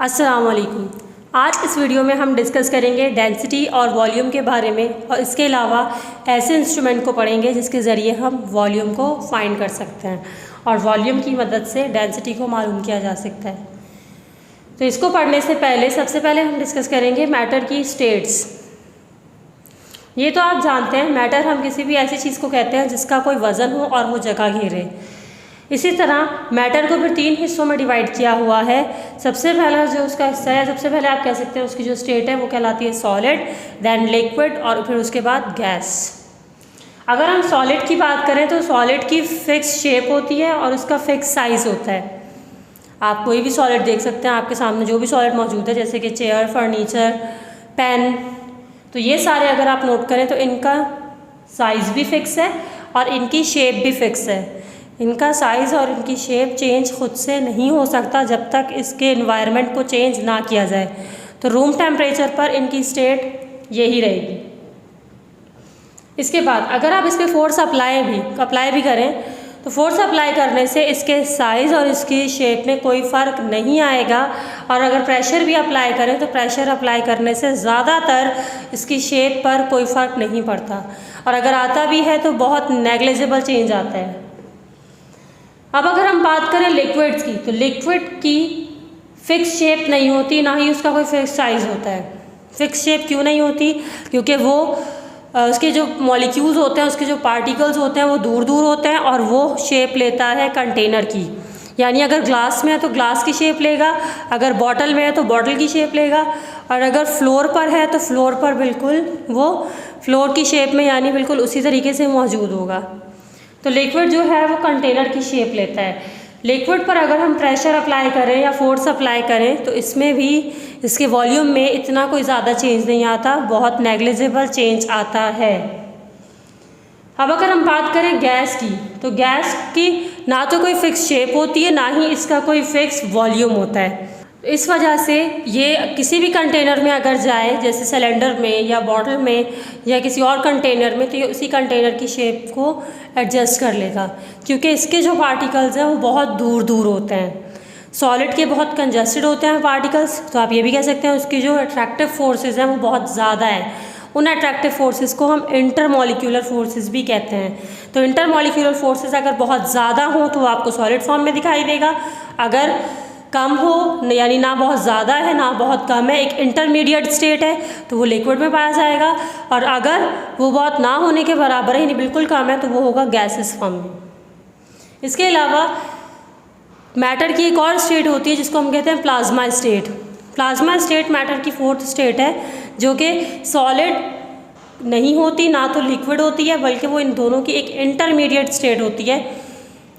अस्सलाम वालेकुम। आज इस वीडियो में हम डिस्कस करेंगे डेंसिटी और वॉल्यूम के बारे में, और इसके अलावा ऐसे इंस्ट्रूमेंट को पढ़ेंगे जिसके ज़रिए हम वॉल्यूम को फाइंड कर सकते हैं और वॉल्यूम की मदद से डेंसिटी को मालूम किया जा सकता है। तो इसको पढ़ने से पहले सबसे पहले हम डिस्कस करेंगे मैटर की स्टेट्स। ये तो आप जानते हैं, मैटर हम किसी भी ऐसी चीज़ को कहते हैं जिसका कोई वज़न हो और वो जगह घेरे। इसी तरह मैटर को फिर 3 हिस्सों में डिवाइड किया हुआ है। सबसे पहला जो उसका हिस्सा है, सबसे पहले आप कह सकते हैं उसकी जो स्टेट है वो कहलाती है सॉलिड, देन लिक्विड और फिर उसके बाद गैस। अगर हम सॉलिड की बात करें तो सॉलिड की फिक्स शेप होती है और उसका फिक्स साइज़ होता है। आप कोई भी सॉलिड देख सकते हैं, आपके सामने जो भी सॉलिड मौजूद है जैसे कि चेयर, फर्नीचर, पेन, तो ये सारे अगर आप नोट करें तो इनका साइज़ भी फिक्स है और इनकी शेप भी फिक्स है। इनका साइज़ और इनकी शेप चेंज खुद से नहीं हो सकता जब तक इसके एनवायरनमेंट को चेंज ना किया जाए। तो रूम टेम्परेचर पर इनकी स्टेट यही रहेगी। इसके बाद अगर आप इस पर फोर्स अप्लाई भी करें तो फोर्स अप्लाई करने से इसके साइज़ और इसकी शेप में कोई फ़र्क नहीं आएगा, और अगर प्रेशर भी अप्लाई करें तो प्रेशर अप्लाई करने से ज़्यादातर इसकी शेप पर कोई फ़र्क नहीं पड़ता, और अगर आता भी है तो बहुत नेग्लिजिबल चेंज आता है। अब अगर हम बात करें लिक्विड्स की, तो लिक्विड की फ़िक्स शेप नहीं होती, ना ही उसका कोई फिक्स साइज़ होता है। फ़िक्स शेप क्यों नहीं होती? क्योंकि वो उसके जो मॉलिक्यूल्स होते हैं, उसके जो पार्टिकल्स होते हैं वो दूर दूर होते हैं, और वो शेप लेता है कंटेनर की। यानी अगर ग्लास में है तो ग्लास की शेप लेगा, अगर बॉटल में है तो बॉटल की शेप लेगा, और अगर फ्लोर पर है तो फ्लोर पर बिल्कुल वो फ्लोर की शेप में, यानी बिल्कुल उसी तरीके से मौजूद होगा। तो लिक्विड जो है वो कंटेनर की शेप लेता है। लिक्विड पर अगर हम प्रेशर अप्लाई करें या फोर्स अप्लाई करें तो इसमें भी इसके वॉल्यूम में इतना कोई ज़्यादा चेंज नहीं आता, बहुत नेग्लिजिबल चेंज आता है। अब अगर हम बात करें गैस की, तो गैस की ना तो कोई फिक्स शेप होती है, ना ही इसका कोई फिक्स वॉल्यूम होता है। इस वजह से ये किसी भी कंटेनर में अगर जाए, जैसे सिलेंडर में या बॉटल में या किसी और कंटेनर में, तो ये उसी कंटेनर की शेप को एडजस्ट कर लेगा, क्योंकि इसके जो पार्टिकल्स हैं वो बहुत दूर दूर होते हैं। सॉलिड के बहुत कंजस्टेड होते हैं पार्टिकल्स, तो आप ये भी कह सकते हैं उसकी जो अट्रैक्टिव फोर्सेस हैं वो बहुत ज़्यादा है। उन अट्रैक्टिव फोर्सेस को हम इंटरमॉलिक्यूलर फोर्सेस भी कहते हैं। तो इंटरमॉलिक्यूलर फोर्सेस अगर बहुत ज़्यादा हो तो वो आपको सॉलिड फॉर्म में दिखाई देगा, अगर कम हो यानी ना बहुत ज़्यादा है ना बहुत कम है, एक इंटरमीडिएट स्टेट है, तो वो लिक्विड में पाया जाएगा, और अगर वो बहुत ना होने के बराबर है यानी बिल्कुल कम है तो वो होगा गैसेस फॉर्म में। इसके अलावा मैटर की एक और स्टेट होती है जिसको हम कहते हैं plasma state. Plasma state matter की 4th स्टेट है, जो कि सॉलिड नहीं होती ना तो लिक्विड होती है, बल्कि वो इन दोनों की एक इंटरमीडिएट स्टेट होती है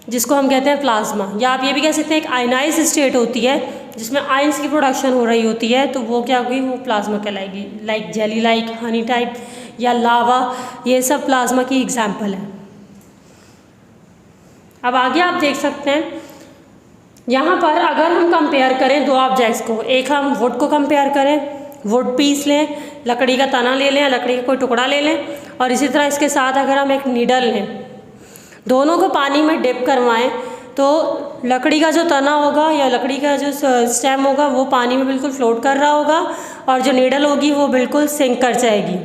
जिसको हम कहते हैं प्लाज्मा। या आप ये भी कह सकते हैं एक आयनाइज स्टेट होती है जिसमें आयंस की प्रोडक्शन हो रही होती है, तो वो क्या होगी, वो प्लाज्मा कहलाएगी। Like jelly, like honey type या लावा, ये सब प्लाज्मा की एग्जाम्पल है। अब आगे आप देख सकते हैं यहाँ पर अगर हम कंपेयर करें 2 ऑब्जेक्ट्स को, एक हम वुड को कंपेयर करें, वुड पीस लें, लकड़ी का तना ले लें, लकड़ी का कोई टुकड़ा ले लें, और इसी तरह इसके साथ अगर हम एक नीडल लें, दोनों को पानी में डिप करवाएं, तो लकड़ी का जो तना होगा या लकड़ी का जो स्टेम होगा वो पानी में बिल्कुल फ्लोट कर रहा होगा, और जो नीडल होगी वो बिल्कुल सिंक कर जाएगी।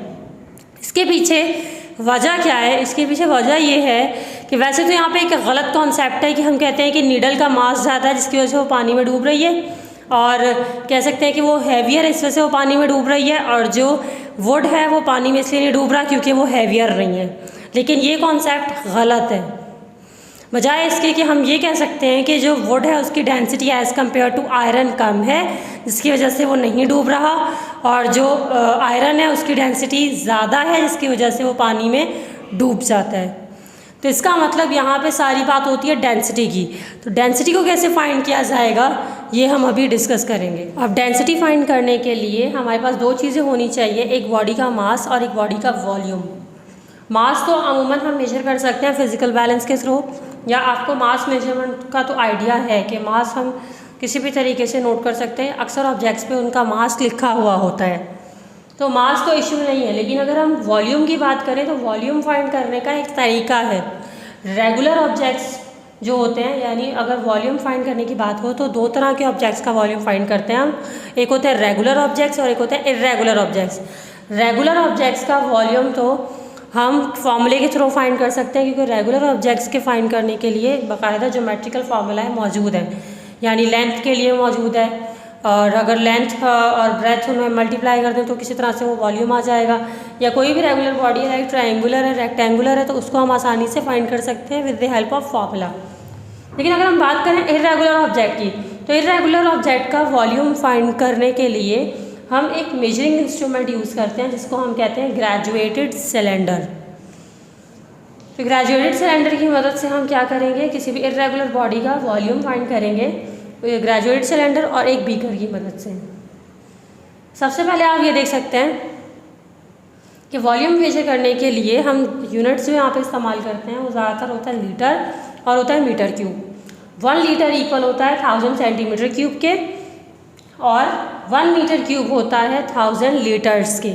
इसके पीछे वजह क्या है? इसके पीछे वजह ये है कि वैसे तो यहाँ पे एक गलत कॉन्सेप्ट है कि हम कहते हैं कि नीडल का मास ज़्यादा है जिसकी वजह से वो पानी में डूब रही है, और कह सकते हैं कि वो हैवियर है इस वजह से वो पानी में डूब रही है, और जो वुड है वो पानी में इसलिए नहीं डूब रहा क्योंकि वो हैवियर नहीं है। लेकिन ये कॉन्सेप्ट गलत है। बजाय इसके कि हम ये कह सकते हैं कि जो वुड है उसकी density as compare to iron कम है जिसकी वजह से वो नहीं डूब रहा, और जो आयरन है उसकी डेंसिटी ज़्यादा है जिसकी वजह से वो पानी में डूब जाता है। तो इसका मतलब यहाँ पे सारी बात होती है डेंसिटी की। तो डेंसिटी को कैसे फाइंड किया जाएगा ये हम अभी डिस्कस करेंगे। अब डेंसिटी फाइंड करने के लिए हमारे पास 2 चीज़ें होनी चाहिए, एक बॉडी का मास और एक बॉडी का वॉल्यूम। मास तो अमूमन हम मेजर कर सकते हैं फिजिकल बैलेंस के थ्रू, या आपको मास मेजरमेंट का तो आइडिया है कि मास हम किसी भी तरीके से नोट कर सकते हैं। अक्सर ऑब्जेक्ट्स पे उनका मास लिखा हुआ होता है, तो मास तो इश्यू नहीं है। लेकिन अगर हम वॉल्यूम की बात करें तो वॉल्यूम फाइंड करने का एक तरीका है। रेगुलर ऑब्जेक्ट्स जो होते हैं, यानी अगर वॉल्यूम फाइंड करने की बात हो तो दो तरह के ऑब्जेक्ट्स का वॉल्यूम फाइंड करते हैं हम। एक होते हैं रेगुलर ऑब्जेक्ट्स और एक होते हैं इर्रेगुलर ऑब्जेक्ट्स। रेगुलर ऑब्जेक्ट्स का वॉल्यूम तो हम फॉर्मूले के थ्रू फाइंड कर सकते हैं, क्योंकि रेगुलर ऑब्जेक्ट्स के फाइंड करने के लिए बाकायदा ज्योमेट्रिकल फार्मूला है मौजूद है, यानी लेंथ के लिए मौजूद है, और अगर लेंथ और ब्रेथ उन्हें मल्टीप्लाई कर दें तो किसी तरह से वो वॉल्यूम आ जाएगा। या कोई भी रेगुलर बॉडी है, लाइक ट्रायंगुलर है, रेक्टेंगुलर है, तो उसको हम आसानी से फाइंड कर सकते हैं with the help of formula. लेकिन अगर हम बात करें इर्रेगुलर ऑब्जेक्ट की, तो इर्रेगुलर ऑब्जेक्ट का वॉल्यूम फाइंड करने के लिए हम एक मेजरिंग इंस्ट्रूमेंट यूज़ करते हैं जिसको हम कहते हैं ग्रेजुएटेड सिलेंडर। तो ग्रेजुएटेड सिलेंडर की मदद से हम क्या करेंगे, किसी भी इर्रेगुलर बॉडी का वॉल्यूम फाइंड करेंगे ग्रेजुएटेड सिलेंडर और एक बीकर की मदद से। सबसे पहले आप ये देख सकते हैं कि वॉल्यूम मेजर करने के लिए हम यूनिट्स जो यहाँ पे इस्तेमाल करते हैं वो ज़्यादातर होता है लीटर और होता है मीटर क्यूब। 1 लीटर इक्वल होता है 1000 सेंटीमीटर क्यूब के, और 1 मीटर क्यूब होता है 1000 लीटर्स के।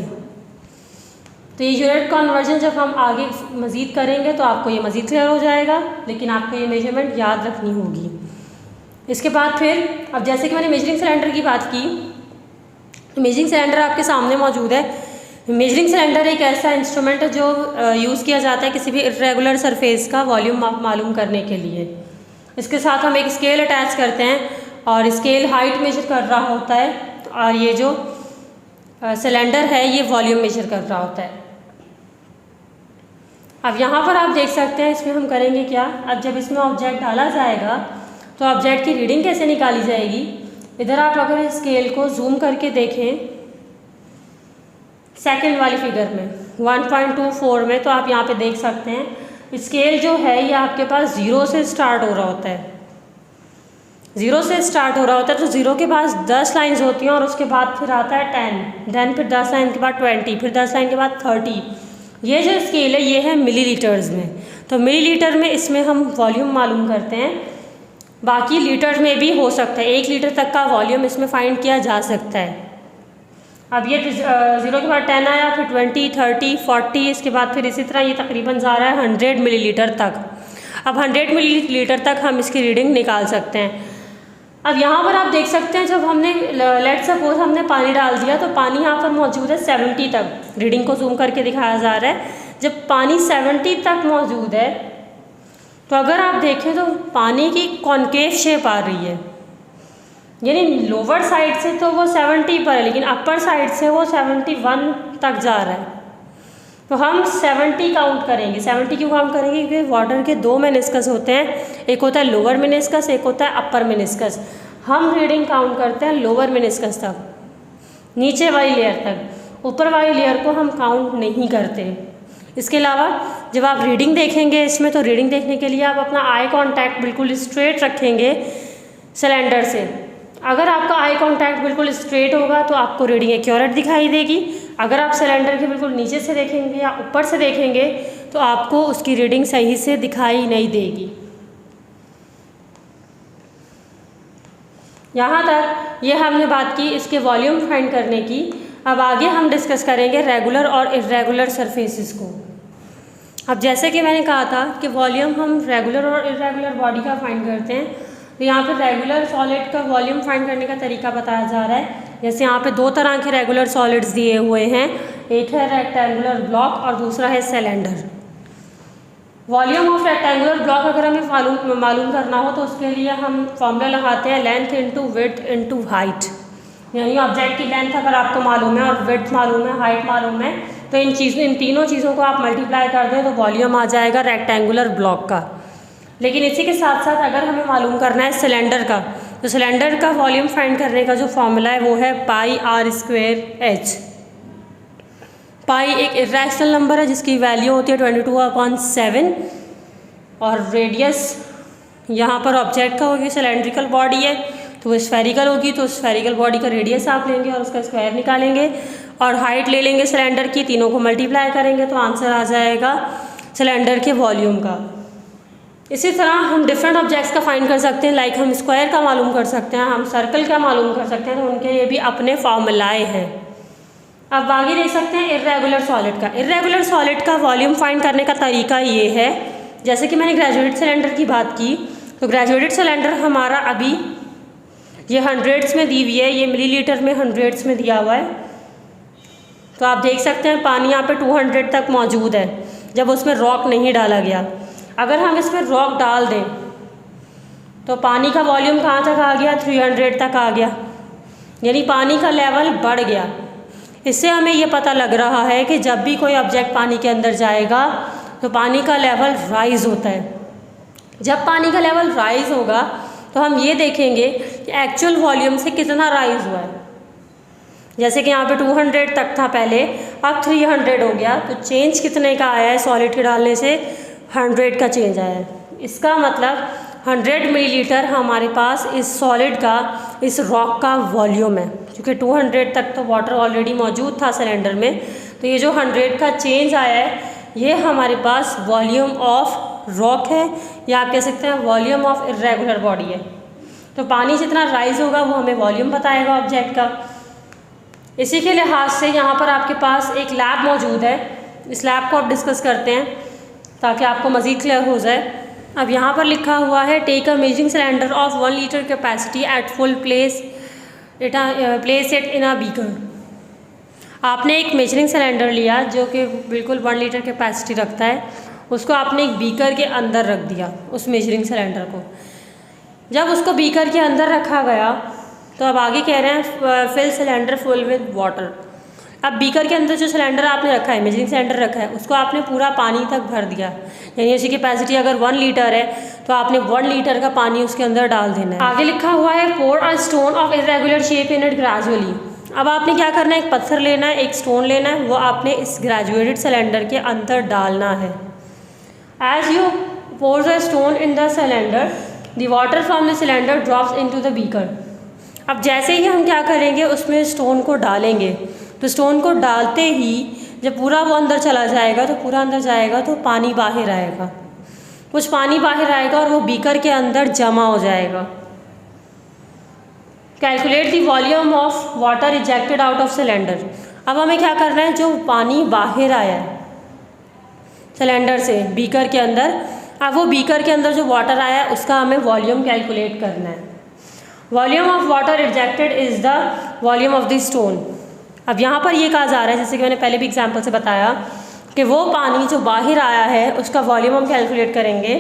तो ये यूनिट कन्वर्जन जब हम आगे मज़ीद करेंगे तो आपको ये मज़ीद क्लियर हो जाएगा, लेकिन आपको ये मेजरमेंट याद रखनी होगी। इसके बाद फिर अब जैसे कि मैंने मेजरिंग सिलेंडर की बात की, मेजरिंग सिलेंडर आपके सामने मौजूद है। मेजरिंग सिलेंडर एक ऐसा इंस्ट्रूमेंट है जो यूज़ किया जाता है किसी भी इर्रेगुलर सरफेस का वॉल्यूम मालूम करने के लिए। इसके साथ हम एक स्केल अटैच करते हैं और स्केल हाइट मेजर कर रहा होता है, और ये जो सिलेंडर है ये वॉल्यूम मेजर कर रहा होता है। अब यहाँ पर आप देख सकते हैं इसमें हम करेंगे क्या, अब जब इसमें ऑब्जेक्ट डाला जाएगा तो ऑब्जेक्ट की रीडिंग कैसे निकाली जाएगी। इधर आप अगर स्केल को जूम करके देखें सेकंड वाली फिगर में 1.24 में, तो आप यहाँ पे देख सकते हैं स्केल जो है ये आपके पास 0 से स्टार्ट हो रहा होता है। 0 से स्टार्ट हो रहा होता है, तो 0 के पास 10 लाइंस होती हैं और उसके बाद फिर आता है 10, देन फिर 10 लाइन के बाद 20, फिर 10 लाइन के बाद 30। ये जो स्केल है ये है मिलीलीटर्स में, तो मिलीलीटर में इसमें हम वॉल्यूम मालूम करते हैं। बाकी लीटर में भी हो सकता है, 1 लीटर तक का वॉल्यूम इसमें फाइंड किया जा सकता है। अब ये 0 के बाद 10 आया, फिर 20, 30, 40, इसके बाद फिर इसी तरह ये तकरीबन जा रहा है 100 मिलीलीटर तक। अब 100 मिलीलीटर तक हम इसकी रीडिंग निकाल सकते हैं। अब यहाँ पर आप देख सकते हैं जब हमने लेट सपोज हमने पानी डाल दिया तो पानी यहाँ पर मौजूद है 70 तक, रीडिंग को जूम करके दिखाया जा रहा है। जब पानी 70 तक मौजूद है तो अगर आप देखें तो पानी की कॉन्केव शेप आ रही है, यानी लोअर साइड से तो वो 70 पर है लेकिन अपर साइड से वो 71 तक जा रहा है। तो हम 70 काउंट करेंगे। 70 क्यों काउंट करेंगे, क्योंकि वाटर के 2 मेनिस्कस होते हैं, एक होता है लोअर मेनिस्कस, एक होता है अपर मेनिस्कस। हम रीडिंग काउंट करते हैं लोअर मेनिस्कस तक, नीचे वाली लेयर तक, ऊपर वाली लेयर को हम काउंट नहीं करते। इसके अलावा जब आप रीडिंग देखेंगे इसमें, तो रीडिंग देखने के लिए आप अपना आई कांटेक्ट बिल्कुल स्ट्रेट रखेंगे सिलेंडर से। अगर आपका आई कांटेक्ट बिल्कुल स्ट्रेट होगा तो आपको रीडिंग एक्यूरेट दिखाई देगी। अगर आप सिलेंडर के बिल्कुल नीचे से देखेंगे या ऊपर से देखेंगे तो आपको उसकी रीडिंग सही से दिखाई नहीं देगी। यहाँ तक ये हमने बात की इसके वॉल्यूम फाइंड करने की। अब आगे हम डिस्कस करेंगे रेगुलर और इर्रेगुलर सरफेसेस को। अब जैसे कि मैंने कहा था कि वॉल्यूम हम रेगुलर और इर्रेगुलर बॉडी का फाइंड करते हैं, तो यहाँ पर रेगुलर सॉलिड का वॉल्यूम फाइंड करने का तरीका बताया जा रहा है। जैसे यहाँ पे 2 तरह के रेगुलर सॉलिड्स दिए हुए हैं, एक है रेक्टेंगुलर ब्लॉक और दूसरा है cylinder. Volume of rectangular block अगर हमें मालूम करना हो तो उसके लिए हम फॉर्मूला लगाते हैं length into width into height, यानी ऑब्जेक्ट की लेंथ अगर आपको मालूम है और विड्थ मालूम है, हाइट मालूम है, तो इन तीनों चीज़ों को आप मल्टीप्लाई कर दें तो वॉल्यूम आ जाएगा रेक्टेंगुलर ब्लॉक का। लेकिन इसी के साथ साथ अगर हमें मालूम करना है सिलेंडर का, तो सिलेंडर का वॉल्यूम फाइंड करने का जो फॉर्मूला है वो है πr²h। पाई एक इरेशनल नंबर है जिसकी वैल्यू होती है 22/7 और रेडियस यहाँ पर ऑब्जेक्ट का होगी, सिलेंड्रिकल बॉडी है तो वो स्फेरिकल होगी, तो स्फेरिकल बॉडी का रेडियस आप लेंगे और उसका स्क्वायर निकालेंगे और हाइट ले लेंगे सिलेंडर की, तीनों को मल्टीप्लाई करेंगे तो आंसर आ जाएगा सिलेंडर के वॉल्यूम का। इसी तरह हम डिफरेंट ऑब्जेक्ट्स का फाइंड कर सकते हैं, लाइक हम स्क्वायर का मालूम कर सकते हैं, हम सर्कल का मालूम कर सकते हैं, तो उनके लिए भी अपने फॉर्मूलाए हैं। अब आगे देख सकते हैं इर्रेगुलर सॉलिड का। इर्रेगुलर सॉलिड का वॉल्यूम फाइंड करने का तरीका ये है, जैसे कि मैंने ग्रेजुएटेड सिलेंडर की बात की तो ग्रेजुएटेड सिलेंडर हमारा अभी ये हंड्रेड्स में दी हुई है, ये मिलीलीटर में हंड्रेड्स में दिया हुआ है। तो आप देख सकते हैं पानी यहाँ पे 200 तक मौजूद है जब उसमें रॉक नहीं डाला गया। अगर हम इसमें रॉक डाल दें तो पानी का वॉल्यूम कहाँ तक आ गया, 300 तक आ गया, यानी पानी का लेवल बढ़ गया। इससे हमें ये पता लग रहा है कि जब भी कोई ऑब्जेक्ट पानी के अंदर जाएगा तो पानी का लेवल राइज होता है। जब पानी का लेवल राइज होगा तो हम ये देखेंगे कि एक्चुअल वॉल्यूम से कितना राइज हुआ है। जैसे कि यहाँ पे 200 तक था पहले, अब 300 हो गया, तो चेंज कितने का आया है, सॉलिड के डालने से 100 का चेंज आया है। इसका मतलब 100 मिलीलीटर हमारे पास इस सॉलिड का, इस रॉक का वॉल्यूम है। क्योंकि 200 तक तो वाटर ऑलरेडी मौजूद था सिलेंडर में, तो ये जो 100 का चेंज आया है ये हमारे पास वॉल्यूम ऑफ रॉक है, या आप कह सकते हैं वॉल्यूम ऑफ इर्रेगुलर बॉडी है। तो पानी जितना राइज होगा वो हमें वॉल्यूम बताएगा ऑब्जेक्ट का। इसी के लिहाज से यहाँ पर आपके पास एक लैब मौजूद है, इस लैब को आप डिस्कस करते हैं ताकि आपको मज़ीद क्लियर हो जाए। अब यहाँ पर लिखा हुआ है take a measuring cylinder of 1 litre capacity at full place it in a beaker. आपने एक मेजरिंग सिलेंडर लिया जो कि बिल्कुल 1 लीटर कैपेसिटी रखता है, उसको आपने एक बीकर के अंदर रख दिया। उस मेजरिंग सिलेंडर को जब उसको बीकर के अंदर रखा गया तो अब आगे कह रहे हैं fill cylinder full with water. अब बीकर के अंदर जो सिलेंडर आपने रखा है, मेजरिंग सिलेंडर रखा है, उसको आपने पूरा पानी तक भर दिया। यानी उसकी कैपेसिटी अगर 1 लीटर है तो आपने 1 लीटर का पानी उसके अंदर डाल देना है। आगे लिखा हुआ है pour a stone of irregular shape in it gradually. अब आपने क्या करना है, एक पत्थर लेना है, एक स्टोन लेना है, वो आपने इस ग्रेजुएटेड सिलेंडर के अंदर डालना है। As you pour the stone in the cylinder the water from the cylinder drops into the beaker. अब जैसे ही हम क्या करेंगे, उसमें स्टोन को डालेंगे, तो स्टोन को डालते ही जब पूरा वो अंदर चला जाएगा, तो पूरा अंदर जाएगा तो पानी बाहर आएगा, कुछ पानी बाहर आएगा और वो बीकर के अंदर जमा हो जाएगा। Calculate the volume of water ejected out of cylinder. अब हमें क्या करना है, जो पानी बाहर आया है सिलेंडर से बीकर के अंदर, अब वो बीकर के अंदर जो वाटर आया है उसका हमें वॉल्यूम कैलकुलेट करना है। Volume of water ejected is the volume of the stone. अब यहाँ पर ये कहा जा रहा है, जैसे कि मैंने पहले भी एग्जांपल से बताया, कि वो पानी जो बाहर आया है उसका वॉल्यूम हम कैलकुलेट करेंगे,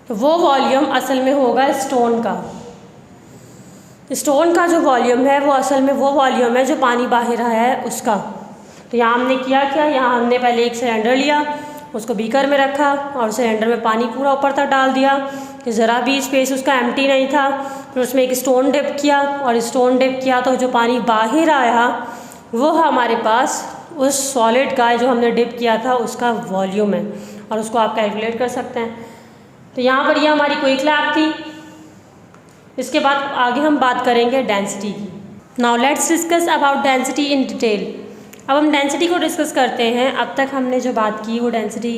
तो वो वॉल्यूम असल में होगा स्टोन का। स्टोन का जो वॉल्यूम है वो असल में वो वॉल्यूम है जो पानी बाहर आया है उसका। तो यहाँ हमने किया क्या, यहाँ हमने पहले एक सिलेंडर लिया, उसको बीकर में रखा और सिलेंडर में पानी पूरा ऊपर तक डाल दिया कि ज़रा भी स्पेस उसका एम्प्टी नहीं था। फिर उसमें एक स्टोन डिप किया, और स्टोन डिप किया तो जो पानी बाहर आया वो हमारे पास उस सॉलिड का जो हमने डिप किया था उसका वॉल्यूम है, और उसको आप कैलकुलेट कर सकते हैं। तो यहाँ पर ये हमारी क्विक लैब थी। इसके बाद आगे हम बात करेंगे डेंसिटी की। Now let's discuss about density in detail. अब हम डेंसिटी को डिस्कस करते हैं। अब तक हमने जो बात की वो डेंसिटी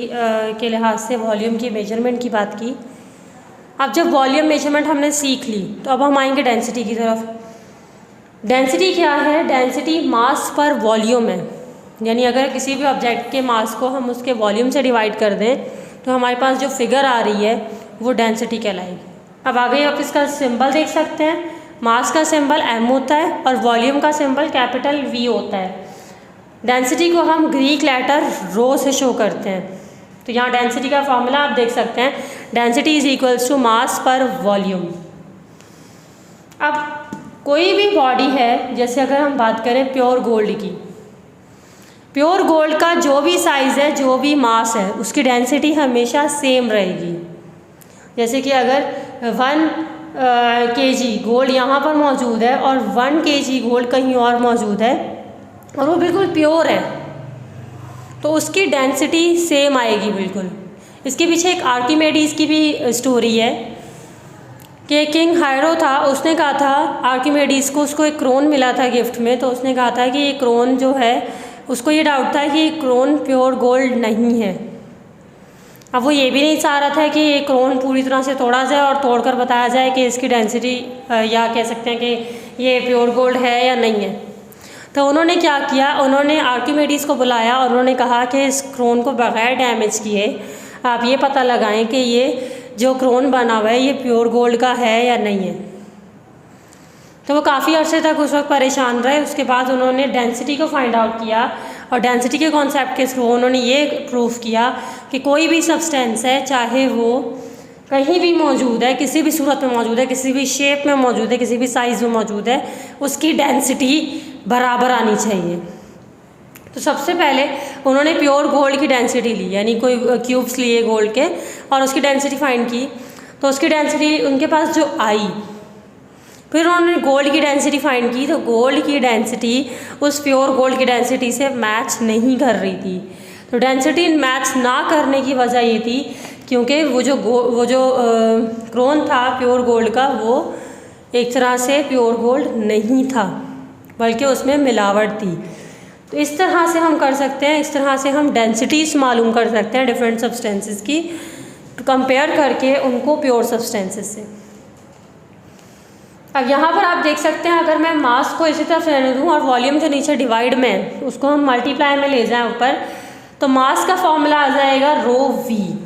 के लिहाज से वॉल्यूम की मेजरमेंट की बात की। अब जब वॉल्यूम मेजरमेंट हमने सीख ली तो अब हम आएंगे डेंसिटी की तरफ। डेंसिटी क्या है, डेंसिटी मास पर वॉल्यूम है। यानी अगर किसी भी ऑब्जेक्ट के मास को हम उसके वॉल्यूम से डिवाइड कर दें तो हमारे पास जो फिगर आ रही है वो डेंसिटी कहलाएगी। अब आगे आप इसका सिंबल देख सकते हैं। मास का सिंबल m होता है और वॉल्यूम का सिंबल कैपिटल V होता है। डेंसिटी को हम ग्रीक लेटर रो से शो करते हैं। तो यहाँ डेंसिटी का फॉर्मूला आप देख सकते हैं, density is equals to mass per volume. अब कोई भी बॉडी है, जैसे अगर हम बात करें प्योर गोल्ड की, प्योर गोल्ड का जो भी साइज़ है, जो भी मास है, उसकी डेंसिटी हमेशा सेम रहेगी। जैसे कि अगर 1 kg गोल्ड यहाँ पर मौजूद है और 1 kg गोल्ड कहीं और मौजूद है और वो बिल्कुल प्योर है, तो उसकी डेंसिटी सेम आएगी बिल्कुल। इसके पीछे एक आर्किमेडीज़ की भी स्टोरी है कि किंग हायरो था, उसने कहा था आर्किमेडीज़ को, उसको एक क्रोन मिला था गिफ्ट में, तो उसने कहा था कि ये क्रोन जो है, उसको ये डाउट था कि ये क्रोन प्योर गोल्ड नहीं है। अब वो ये भी नहीं चाह रहा था कि ये क्रोन पूरी तरह से तोड़ा जाए और तोड़कर बताया जाए कि इसकी डेंसिटी या कह सकते हैं कि ये प्योर गोल्ड है या नहीं है। तो उन्होंने क्या किया, उन्होंने आर्किमेडीज़ को बुलाया और उन्होंने कहा कि इस क्रोन को बग़ैर डैमेज किए आप ये पता लगाएं कि ये जो क्रोन बना हुआ है ये प्योर गोल्ड का है या नहीं है। तो वो काफ़ी अर्से तक उस वक्त परेशान रहे। उसके बाद उन्होंने डेंसिटी को फाइंड आउट किया और डेंसिटी के कॉन्सेप्ट के थ्रू उन्होंने ये प्रूफ किया कि कोई भी सब्सटेंस है, चाहे वो कहीं भी मौजूद है, किसी भी सूरत में मौजूद है, किसी भी शेप में मौजूद है, किसी भी साइज़ में मौजूद है, उसकी डेंसिटी बराबर आनी चाहिए। तो सबसे पहले उन्होंने प्योर गोल्ड की डेंसिटी ली, यानी कोई क्यूब्स लिए गोल्ड के और उसकी डेंसिटी फाइंड की। तो उसकी डेंसिटी उनके पास जो आई, फिर उन्होंने गोल्ड की डेंसिटी फाइंड की, तो गोल्ड की डेंसिटी उस प्योर गोल्ड की डेंसिटी से मैच नहीं कर रही थी। तो डेंसिटी मैच ना करने की वजह ये थी क्योंकि वो जो क्रोन था प्योर गोल्ड का, वो एक तरह से प्योर गोल्ड नहीं था, बल्कि उसमें मिलावट थी। तो इस तरह से हम कर सकते हैं, इस तरह से हम डेंसिटीज मालूम कर सकते हैं डिफरेंट सब्सटेंसेस की, कंपेयर करके उनको प्योर सब्सटेंसेस से। अब यहाँ पर आप देख सकते हैं, अगर मैं मास को इसी तरफ रहने दूँ और वॉल्यूम जो नीचे डिवाइड में उसको हम मल्टीप्लाई में ले जाएं ऊपर, तो मास का फॉर्मूला आ जाएगा रो वी,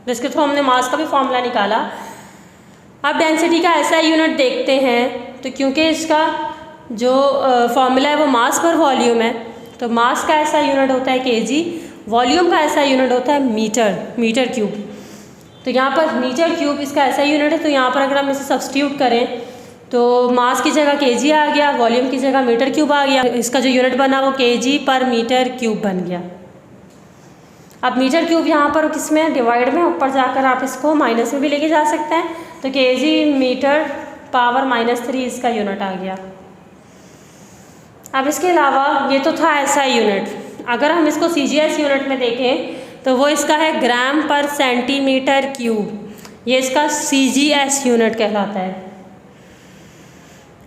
जिसके थ्रू हमने मास का भी फॉर्मूला निकाला। अब डेंसिटी का ऐसा यूनिट देखते हैं, तो क्योंकि इसका जो फॉर्मूला है वो मास पर वॉल्यूम है, तो मास का ऐसा यूनिट होता है केजी, वॉल्यूम का ऐसा यूनिट होता है मीटर क्यूब। तो यहाँ पर मीटर क्यूब इसका ऐसा यूनिट है, तो यहाँ पर अगर हम इसे सब्सटीट्यूट करें तो मास की जगह केजी आ गया, वॉल्यूम की जगह मीटर क्यूब आ गया, इसका जो यूनिट बना वो केजी पर मीटर क्यूब बन गया। अब मीटर क्यूब यहाँ पर किस में, डिवाइड में, ऊपर जाकर आप इसको माइनस में भी लेके जा सकते हैं, तो केजी मीटर पावर -3 इसका यूनिट आ गया। अब इसके अलावा ये तो था ऐसा यूनिट, अगर हम इसको CGS यूनिट में देखें तो वो इसका है ग्राम पर सेंटीमीटर क्यूब, ये इसका CGS यूनिट कहलाता है।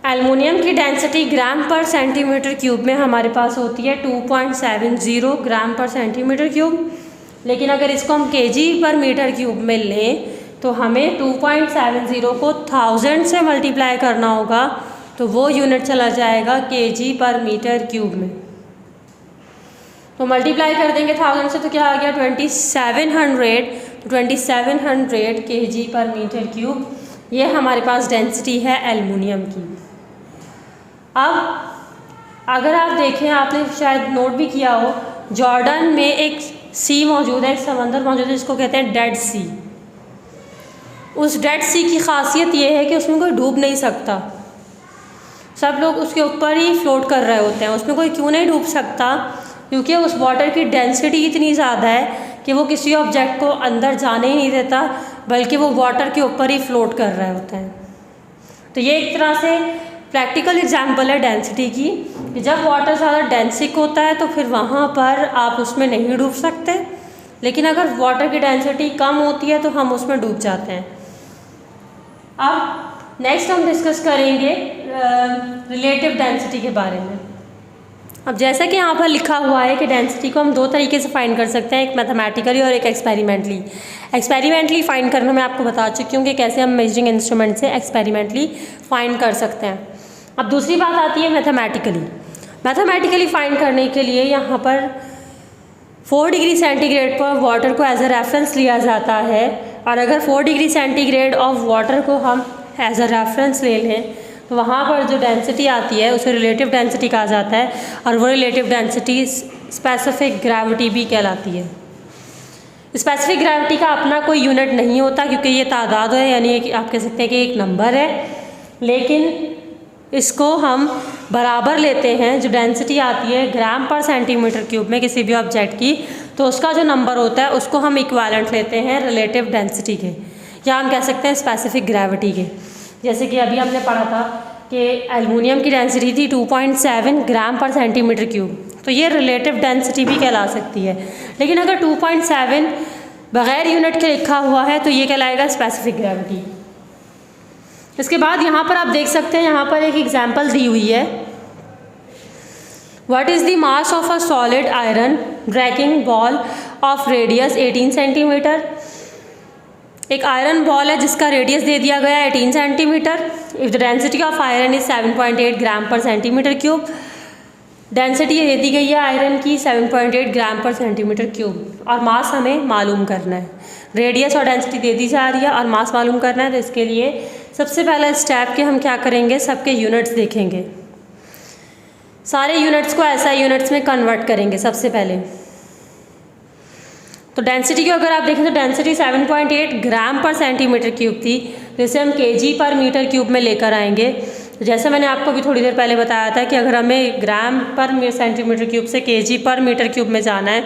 एल्युमिनियम की डेंसिटी ग्राम पर सेंटीमीटर क्यूब में हमारे पास होती है 2.70 ग्राम पर सेंटीमीटर क्यूब, लेकिन अगर इसको हम केजी पर मीटर क्यूब में लें तो हमें 2.70 को 1000 से मल्टीप्लाई करना होगा, तो वो यूनिट चला जाएगा केजी पर मीटर क्यूब में। तो मल्टीप्लाई कर देंगे 1000 से, तो क्या आ गया 2700 केजी पर मीटर क्यूब, ये हमारे पास डेंसिटी है एल्युमिनियम की। अब अगर आप देखें, आपने शायद नोट भी किया हो, जॉर्डन में एक सी मौजूद है, एक समंदर मौजूद है जिसको कहते हैं डेड सी। उस डेड सी की खासियत ये है कि उसमें कोई डूब नहीं सकता, सब लोग उसके ऊपर ही फ्लोट कर रहे होते हैं। उसमें कोई क्यों नहीं डूब सकता, क्योंकि उस वाटर की डेंसिटी इतनी ज़्यादा है कि वो किसी ऑब्जेक्ट को अंदर जाने ही नहीं देता, बल्कि वो वाटर के ऊपर ही फ्लोट कर रहे होते हैं। तो ये एक तरह से प्रैक्टिकल एग्जाम्पल है डेंसिटी की, कि जब वाटर ज़्यादा डेंसिक होता है तो फिर वहाँ पर आप उसमें नहीं डूब सकते, लेकिन अगर वाटर की डेंसिटी कम होती है तो हम उसमें डूब जाते हैं। अब नेक्स्ट हम डिस्कस करेंगे रिलेटिव डेंसिटी के बारे में। अब जैसा कि यहाँ पर लिखा हुआ है कि डेंसिटी को हम दो तरीके से फाइंड कर सकते हैं, एक मैथमेटिकली और एक एक्सपेरिमेंटली। एक्सपेरिमेंटली फाइंड करना मैं आपको बता चुकी हूँ कि कैसे हम मेजरिंग इंस्ट्रूमेंट से एक्सपेरिमेंटली फाइंड कर सकते हैं। अब दूसरी बात आती है मैथमेटिकली। मैथमेटिकली फाइंड करने के लिए यहाँ पर 4 डिग्री सेंटीग्रेड पर वाटर को एज अ रेफरेंस लिया जाता है, और अगर 4 डिग्री सेंटीग्रेड ऑफ वाटर को हम एज अ रेफरेंस ले लें तो वहाँ पर जो डेंसिटी आती है उसे रिलेटिव डेंसिटी कहा जाता है, और वो रिलेटिव डेंसिटी स्पेसिफिक ग्रेविटी भी कहलाती है। स्पेसिफिक ग्रेविटी का अपना कोई यूनिट नहीं होता, क्योंकि ये तादाद है, यानी आप कह सकते हैं कि एक नंबर है, लेकिन इसको हम बराबर लेते हैं। जो डेंसिटी आती है ग्राम पर सेंटीमीटर क्यूब में किसी भी ऑब्जेक्ट की, तो उसका जो नंबर होता है उसको हम इक्विवेलेंट लेते हैं रिलेटिव डेंसिटी के, या हम कह सकते हैं स्पेसिफिक ग्रेविटी के। जैसे कि अभी हमने पढ़ा था कि एल्युमिनियम की डेंसिटी थी 2.7 ग्राम पर सेंटीमीटर क्यूब, तो ये रिलेटिव डेंसिटी भी कहला सकती है। लेकिन अगर 2.7 बग़ैर यूनिट के लिखा हुआ है तो ये कहलाएगा स्पेसिफिक ग्रेविटी। इसके बाद यहाँ पर आप देख सकते हैं, यहाँ पर एक एग्जाम्पल दी हुई है। What is the mass of a solid iron dragging ball of radius 18 centimetre. एक आयरन बॉल है जिसका रेडियस दे दिया गया है 18 centimetre. If the density of iron is 7.8 ग्राम पर सेंटीमीटर क्यूब। डेंसिटी दे दी गई है आयरन की 7.8 ग्राम पर सेंटीमीटर क्यूब, और मास हमें मालूम करना है। रेडियस और डेंसिटी दे दी जा रही है और मास मालूम करना है। तो इसके लिए सबसे पहला स्टेप के हम क्या करेंगे, सबके यूनिट्स देखेंगे, सारे यूनिट्स को ऐसा यूनिट्स में कन्वर्ट करेंगे सबसे पहले। तो डेंसिटी को अगर आप देखें तो डेंसिटी 7.8 ग्राम पर सेंटीमीटर क्यूब थी, जिसे हम केजी पर मीटर क्यूब में लेकर आएंगे। जैसे मैंने आपको भी थोड़ी देर पहले बताया था कि अगर हमें ग्राम पर सेंटीमीटर क्यूब से केजी पर मीटर क्यूब में जाना है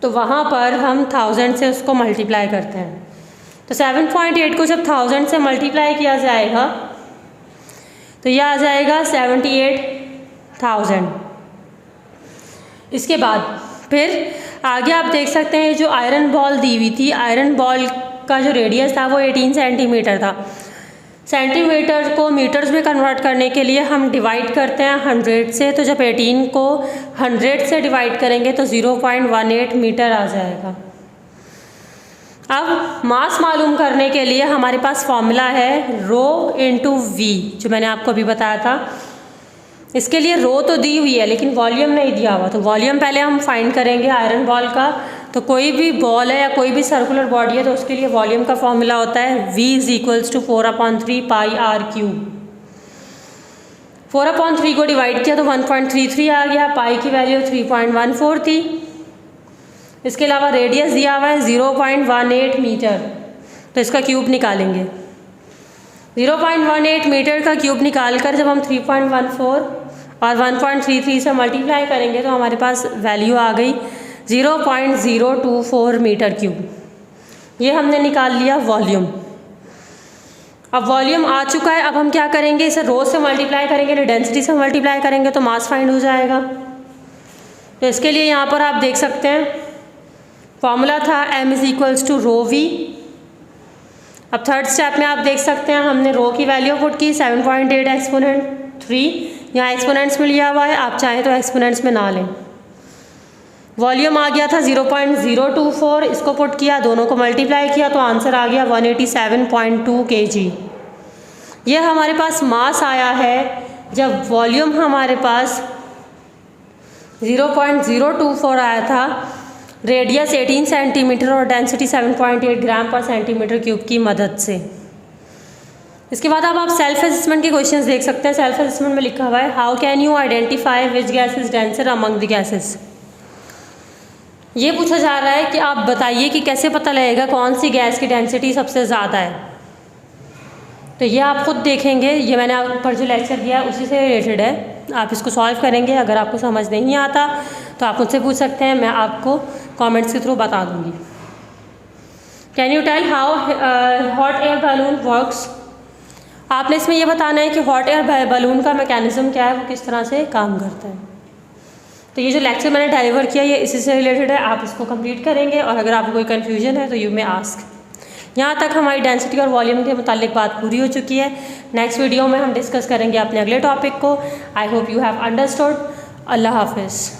तो वहाँ पर हम 1000 से उसको मल्टीप्लाई करते हैं। तो 7.8 को जब 1000 से मल्टीप्लाई किया जाएगा तो यह आ जाएगा 78,000। इसके बाद फिर आगे आप देख सकते हैं जो आयरन बॉल दी हुई थी, आयरन बॉल का जो रेडियस था वो 18 सेंटीमीटर था। सेंटीमीटर को मीटर्स में कन्वर्ट करने के लिए हम डिवाइड करते हैं 100 से। तो जब 18 को 100 से डिवाइड करेंगे तो 0.18 मीटर आ जाएगा। अब मास मालूम करने के लिए हमारे पास फॉर्मूला है रो इंटू वी, जो मैंने आपको अभी बताया था। इसके लिए रो तो दी हुई है लेकिन वॉल्यूम नहीं दिया हुआ, तो वॉल्यूम पहले हम फाइंड करेंगे आयरन बॉल का। तो कोई भी बॉल है या कोई भी सर्कुलर बॉडी है तो उसके लिए वॉल्यूम का फॉर्मूला होता है V = 4/3 पाई r क्यूब। 4/3 को डिवाइड किया तो 1.33 आ गया, पाई की वैल्यू 3.14 थी। इसके अलावा रेडियस दिया हुआ है 0.18 मीटर, तो इसका क्यूब निकालेंगे। 0.18 मीटर का क्यूब निकालकर जब हम 3.14 और 1.33 से मल्टीप्लाई करेंगे तो हमारे पास वैल्यू आ गई 0.024 मीटर क्यूब। ये हमने निकाल लिया वॉल्यूम। अब वॉल्यूम आ चुका है, अब हम क्या करेंगे, इसे रो से मल्टीप्लाई करेंगे, डेंसिटी से मल्टीप्लाई करेंगे तो मास फाइंड हो जाएगा। तो इसके लिए यहाँ पर आप देख सकते हैं फॉर्मूला था m = ρv। अब थर्ड स्टेप में आप देख सकते हैं हमने रो की वैल्यू पुट की 7.8 एक्सपोनेंट 3, यहाँ एक्सपोनेंट्स में लिया हुआ है, आप चाहें तो एक्सपोनेंट्स में ना लें। वॉल्यूम आ गया था 0.024, इसको पुट किया, दोनों को मल्टीप्लाई किया तो आंसर आ गया 187.2 kg। ये हमारे पास मास आया है जब वॉल्यूम हमारे पास 0.024 आया था, रेडियस 18 सेंटीमीटर और डेंसिटी 7.8 ग्राम पर सेंटीमीटर क्यूब की मदद से। इसके बाद अब आप सेल्फ असेसमेंट के क्वेश्चंस देख सकते हैं। सेल्फ असेसमेंट में लिखा हुआ है how can you identify which gas is denser among the gases. ये पूछा जा रहा है कि आप बताइए कि कैसे पता लगेगा कौन सी गैस की डेंसिटी सबसे ज़्यादा है। तो ये आप खुद देखेंगे, ये मैंने आप पर जो लेक्चर दिया है उसी से रिलेटेड है। आप इसको सॉल्व करेंगे, अगर आपको समझ नहीं आता तो आप मुझसे पूछ सकते हैं, मैं आपको कमेंट्स के थ्रू बता दूंगी। Can you tell how hot air balloon works. आपने इसमें यह बताना है कि हॉट एयर बैलून का मैकेनिज्म क्या है, वो किस तरह से काम करता है। तो ये जो लेक्चर मैंने डिलीवर किया ये इसी से रिलेटेड है, आप इसको कंप्लीट करेंगे और अगर आपको कोई कन्फ्यूजन है तो यू मे आस्क। यहाँ तक हमारी डेंसिटी और वॉल्यूम के मुतालिक बात पूरी हो चुकी है। नेक्स्ट वीडियो में हम डिस्कस करेंगे अपने अगले टॉपिक को। I hope you have understood. अल्लाह हाफिज़।